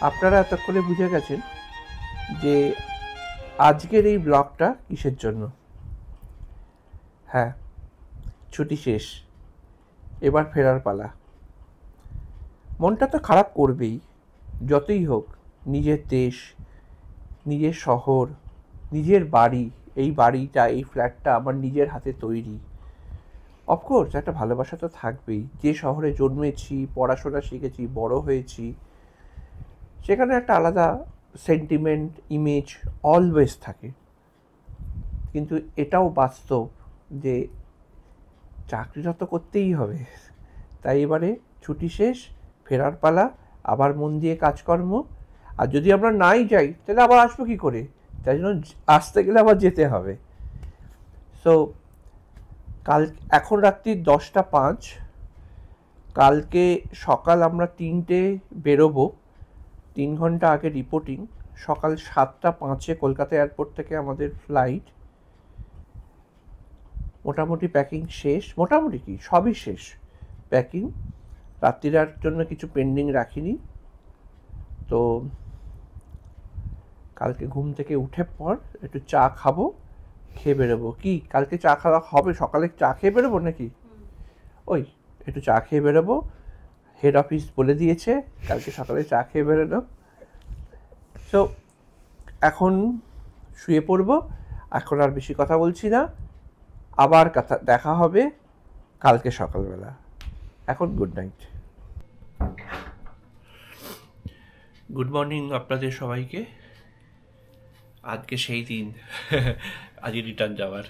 আপনারা এতক্ষণে বুঝে গেছেন যে আজকের এই ব্লগটা কিসের জন্য। হ্যাঁ, ছুটি শেষ, এবার ফেরার পালা। মনটা তো খারাপ করবেই, যতই হোক। নিজের দেশ, নিজের শহর, নিজের বাড়ি, এই বাড়িটা, এই ফ্ল্যাটটা আমার নিজের হাতে তৈরি। অফকোর্স একটা ভালোবাসা তো থাকবেই। যে শহরে জন্মেছি, পড়াশোনা শিখেছি, বড় হয়েছি, সেখানে একটা আলাদা সেন্টিমেন্ট, ইমেজ অলওয়েজ থাকে। কিন্তু এটাও বাস্তব যে চাকরিটা তো করতেই হবে। তাই এবারে ছুটি শেষ, ফেরার পালা, আবার মন দিয়ে কাজকর্ম। আর যদি আমরা নাই যাই তাহলে আবার আসবো কী করে? তাই জন্য আসতে গেলে আবার যেতে হবে। সো এখন রাত্রি 10:05। কালকে সকাল আমরা 3টে বেরোবো, 3 ঘন্টা আগে রিপোর্টিং। সকাল 7:05 কলকাতা এয়ারপোর্ট থেকে আমাদের ফ্লাইট। মোটামুটি প্যাকিং শেষ, মোটামুটি কি সবই শেষ প্যাকিং। রাত্রিরার জন্য কিছু পেন্ডিং রাখিনি। তো কালকে ঘুম থেকে উঠে পর একটু চা খাবো, খেয়ে বেরোবো। কি কালকে চা খাওয়া হবে? সকালে চা খেয়ে বেরোবো নাকি? ওই একটু চা খেয়ে বেরোবো, হেড অফিস বলে দিয়েছে কালকে সকালে চা খেয়ে বেরোনো। সো এখন শুয়ে পড়বো, এখন আর বেশি কথা বলছি না। আবার দেখা হবে কালকে সকালবেলা। এখন গুড নাইট। গুড মর্নিং আপনাদের সবাইকে। আজকে সেই দিন, আজকে রিটার্ন যাওয়ার।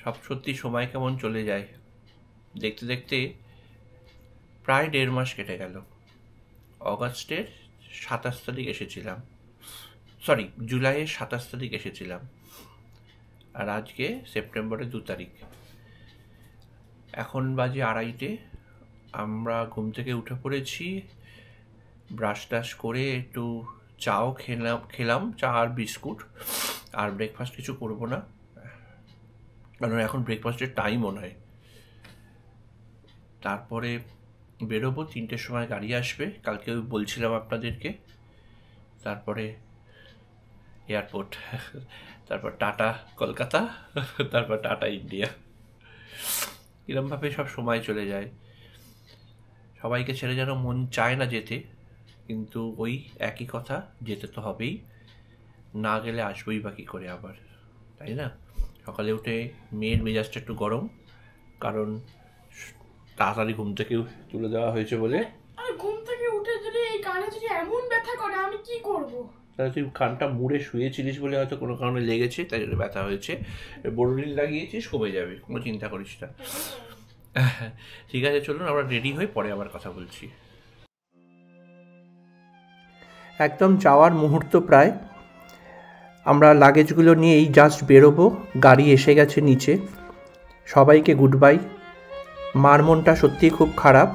সব সত্যি সময় কেমন চলে যায়, দেখতে দেখতে প্রায় 1.5 মাস কেটে গেল। অগাস্টের 27 তারিখ এসেছিলাম, সরি জুলাইয়ের 27 তারিখ এসেছিলাম, আর আজকে সেপ্টেম্বরের 2 তারিখ। এখন বাজে 2:30। আমরা ঘুম থেকে উঠে পড়েছি, ব্রাশ টাশ করে একটু চাও খেলাম, চা আর বিস্কুট। আর ব্রেকফাস্ট কিছু করবো না, কারণ এখন ব্রেকফাস্টের টাইমও নয়। তারপরে বেরোবো, 3টের সময় গাড়ি আসবে, কালকে বলছিলাম আপনাদেরকে। তারপরে এয়ারপোর্ট, তারপর টাটা কলকাতা, তারপর টাটা ইন্ডিয়া। এরমভাবে সব সময় চলে যায়। সবাইকে ছেড়ে যেন মন চায় না যেতে, কিন্তু ওই একই কথা, যেতে তো হবেই, না গেলে আসবোই বা কী করে আবার, তাই না? সকালে উঠে মেয়ের মেজাজটা একটু গরম, কারণ তাড়াতাড়ি ঘুম থেকে তুলে দেওয়া হয়েছে বলে। আর ঘুম থেকে উঠে যদি এই কানে যদি এমন ব্যথা করে আমি কি করব? তাহলে তুই কানটা মুড়ে শুয়েছিলিস বলে হয়তো কোনো কারণে লেগেছে, তাই জন্য ব্যথা হয়েছে। বোরোলিন লাগিয়েছিস, কমে যাবে, কোনো চিন্তা করিস না। ঠিক আছে, চলুন আমরা রেডি হই, পরে আবার কথা বলছি। একদম যাওয়ার মুহূর্ত প্রায়। আমরা লাগেজগুলো নিয়েই জাস্ট বেরোবো, গাড়ি এসে গেছে নিচে। সবাইকে গুড বাই। মার মনটা সত্যিই খুব খারাপ,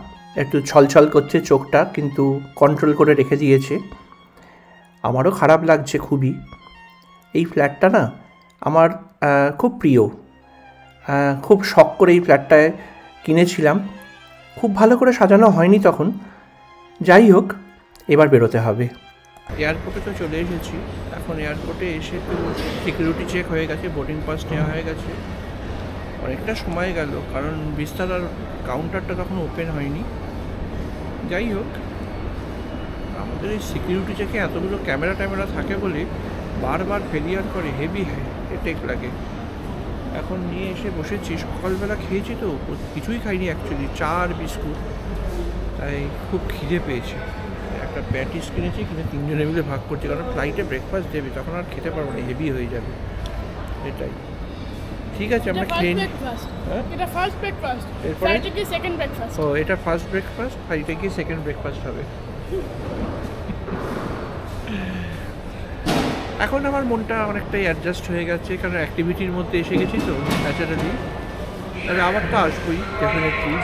একটু ছলছল করছে চোখটা, কিন্তু কন্ট্রোল করে রেখে দিয়েছে। আমারও খারাপ লাগছে খুবই। এই ফ্ল্যাটটা না আমার খুব প্রিয়, খুব শখ করে এই ফ্ল্যাটটায় কিনেছিলাম। খুব ভালো করে সাজানো হয়নি তখন। যাই হোক, এবার বেরোতে হবে। এয়ারপোর্টে তো চলে এসেছি। এখন এয়ারপোর্টে এসে তো সিকিউরিটি চেক হয়ে গেছে, বোর্ডিং পাস নেওয়া হয়ে গেছে। অনেকটা সময় গেল, কারণ বিস্তারার কাউন্টারটা তখন ওপেন হয়নি। যাই হোক, আমাদের এই সিকিউরিটি চেকে এতগুলো ক্যামেরা থাকে বলে বারবার ফেলিয়ার করে, হেভি হেডেক লাগে। এখন নিয়ে এসে বসেছি, সকালবেলা খেয়েছি তো কিছুই খাইনি অ্যাকচুয়ালি, চা আর বিস্কুট। তাই খুব খিদে পেয়েছে। একটা প্যাটিস কিনেছি, কিনে 3 জনে মিলে ভাগ করছি, কারণ ফ্লাইটে ব্রেকফাস্ট দেবে, তখন আর খেতে পারবো না, হেভি হয়ে যাবে। এটাই ঠিক আছে, আমরা খেয়ে নিই। এটা ফার্স্ট ব্রেকফাস্ট, ফ্লাইটে কি সেকেন্ড ব্রেকফাস্ট? ও, এটা ফার্স্ট ব্রেকফাস্ট, ফ্লাইটে কি সেকেন্ড ব্রেকফাস্ট হবে। এখন আমার মনটা অনেকটাই অ্যাডজাস্ট হয়ে গেছে, কারণ অ্যাক্টিভিটির মধ্যে এসে গেছি তো ন্যাচারালি। তাহলে আবার তো আসবোই ডেফিনেটলি।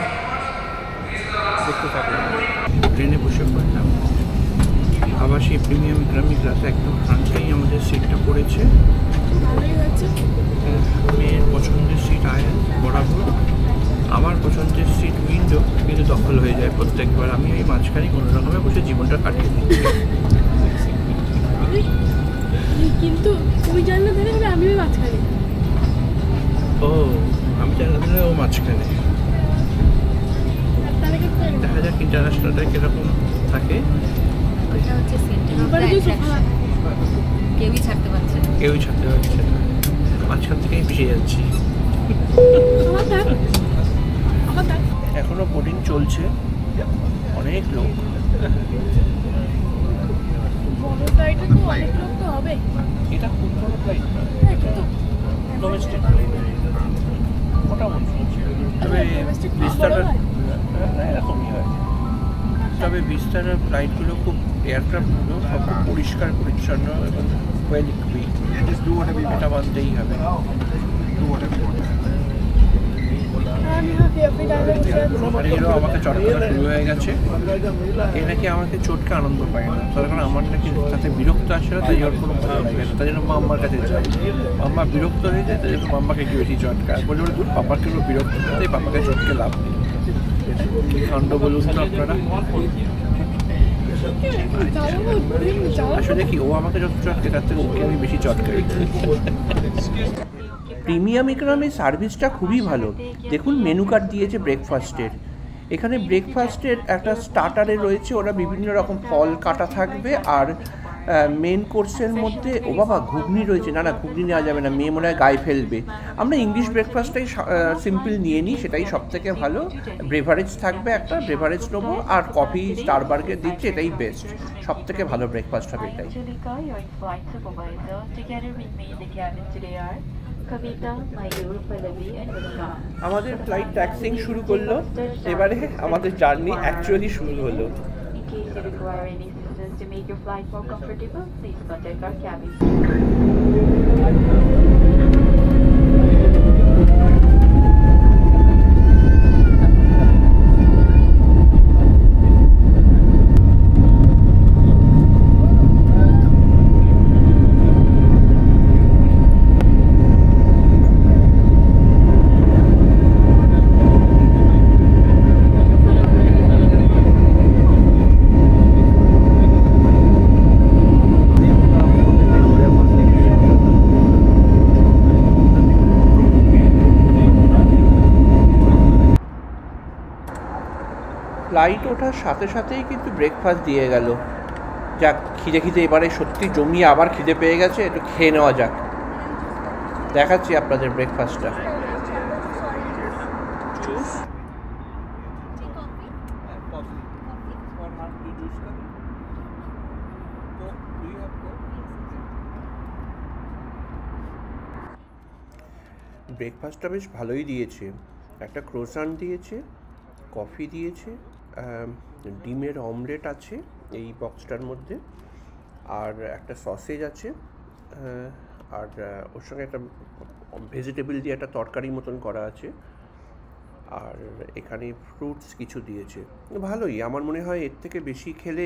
দেখতে থাকলাম, ট্রেনে বসে পড়লাম। আবার সেই প্রিমিয়াম গ্রামি গ্লাসে একদম ফ্রান্টেই আমাদের সিটটা পড়েছে। ভালোই হচ্ছে। মাঝখানে। ও আমি জানি ও মাঝখানে। দেখা যাক ইন্টারন্যাশনালটা কিরকম থাকে। ওটা হচ্ছে সেন্টার অফ দ্য অ্যাট্রাকশন, কেউই ছাড়তে পারছে না। মাঝখান থেকেই ভেসে যাচ্ছি। এখনো বোটিং চলছে, অনেক লোক। বড় ফ্লাইটে তো অনেক লোক তো হবে। এটা খুব বড় ফ্লাইট না, ডোমেস্টিক মোটামুটি। তবে বিস্তারের এরকমই হয়। তবে বিস্তারের ফ্লাইটগুলো খুব, এয়ারক্রাফটগুলো সব খুব পরিষ্কার পরিচ্ছন্ন এবং ওয়েল ইকুইপড, এটা মানতেই হবে। আমাকে চটকানো শুরু হয়ে গেছে। এ নাকি আমাকে চটকে আনন্দ পায় না, তার কারণ আমার নাকি তাতে বিরক্ত আসে না, তাই ওর কোনো ভালো লাগে না। তাই জন্য মাম্মার কাছে যায়, মাম্মা বিরক্ত হয়ে যায়, তাই জন্য মাম্মাকে একটু বেশি চটকায়। বলে বলে দূর, পাপাকে বিরক্ত করে, তাই পাপাকে চটকে লাভ নেই। কি কাণ্ড বলুন তো আপনারা। আসলে কি, ও আমাকে যত চটকে তার থেকে ওকে আমি বেশি চটকাই। প্রিমিয়াম ইকোনমি সার্ভিসটা খুবই ভালো। দেখুন মেনু কার্ড দিয়েছে ব্রেকফাস্টের। এখানে ব্রেকফাস্টের একটা স্টার্টারে রয়েছে, ওরা বিভিন্ন রকম ফল কাটা থাকবে, আর মেন কোর্সের মধ্যে ও বাবা ঘুগনি রয়েছে। না না, ঘুগনি নেওয়া যাবে না, মেয়ে মনে হয় গায়ে ফেলবে। আমরা ইংলিশ ব্রেকফাস্টটাই সিম্পল নিয়ে নিই, সেটাই সব থেকে ভালো। ব্রেভারেজ থাকবে, একটা ব্রেভারেজ নেবো, আর কফি স্টারবার্গের দিচ্ছে, এটাই বেস্ট। সব থেকে ভালো ব্রেকফাস্ট হবে এটাই। আমাদের ফ্লাইট ট্যাক্সিং শুরু করলো, এবারে আমাদের জার্নি অ্যাকচুয়ালি শুরু হলো। To make your flight more comfortable, please contact our cabin. Flight ওঠার সাথে সাথেই কিন্তু ব্রেকফাস্ট দিয়ে গেল। যাক, খিদে খিদে এবারে সত্যি জমিয়ে আবার খিদে পেয়ে গেছে, একটু খেয়ে নেওয়া যাক। দেখাচ্ছি আপনাদের ব্রেকফাস্টটা। ব্রেকফাস্টটা বেশ ভালোই দিয়েছে। একটা ক্রোসান দিয়েছে, কফি দিয়েছে, ডিমের অমলেট আছে এই বক্সটার মধ্যে, আর একটা সসেজ আছে, আর ওর সঙ্গে একটা ভেজিটেবল দিয়ে একটা তরকারি মতন করা আছে, আর এখানে ফ্রুটস কিছু দিয়েছে। ভালোই, আমার মনে হয় এর থেকে বেশি খেলে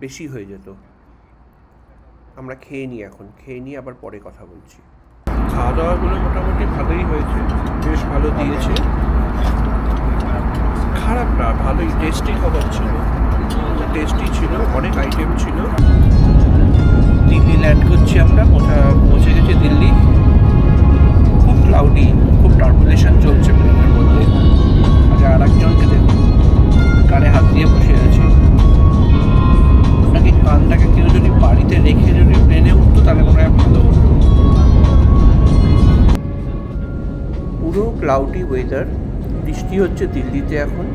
বেশি হয়ে যেত। আমরা খেয়ে নিই, এখন খেয়ে নিয়ে আবার পরে কথা বলছি। খাওয়া দাওয়াগুলো মোটামুটি ভালোই হয়েছে, বেশ ভালো দিয়েছে, খারাপ না, ভালোই টেস্টি খাবার ছিল, টেস্টি ছিল, অনেক আইটেম ছিল। দিল্লি ল্যান্ড করছি আমরা, পৌঁছে গেছি দিল্লি। খুব ক্লাউডি, খুব টার্বুলেশন চলছে প্লেনের মধ্যে। আর একজনকে দেখুন কানে হাত দিয়ে বসে আছে। ওনাকে কানটাকে কেউ যদি বাড়িতে রেখে যদি প্লেনে উঠতো তাহলে মনে হয় ভালো হতো। পুরো ক্লাউডি ওয়েদার, বৃষ্টি হচ্ছে দিল্লিতে এখন,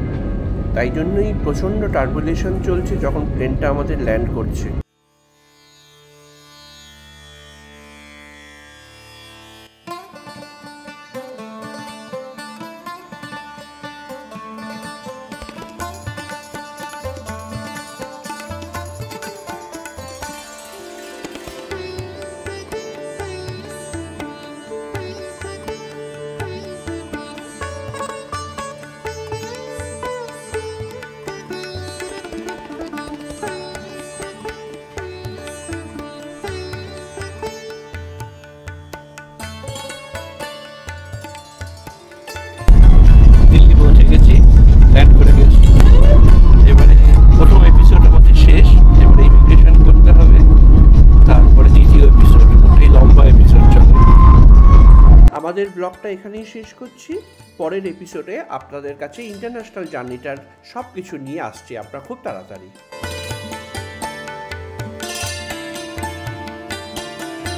তাই জন্যই প্রচণ্ড টার্বুলেশন চলছে যখন প্লেনটা আমাদের ল্যান্ড করছে। আমাদের ব্লগটা এখানেই শেষ করছি। পরের এপিসোডে আপনাদের কাছে ইন্টারন্যাশনাল জার্নিটার সব কিছু নিয়ে আসছি আমরা খুব তাড়াতাড়ি।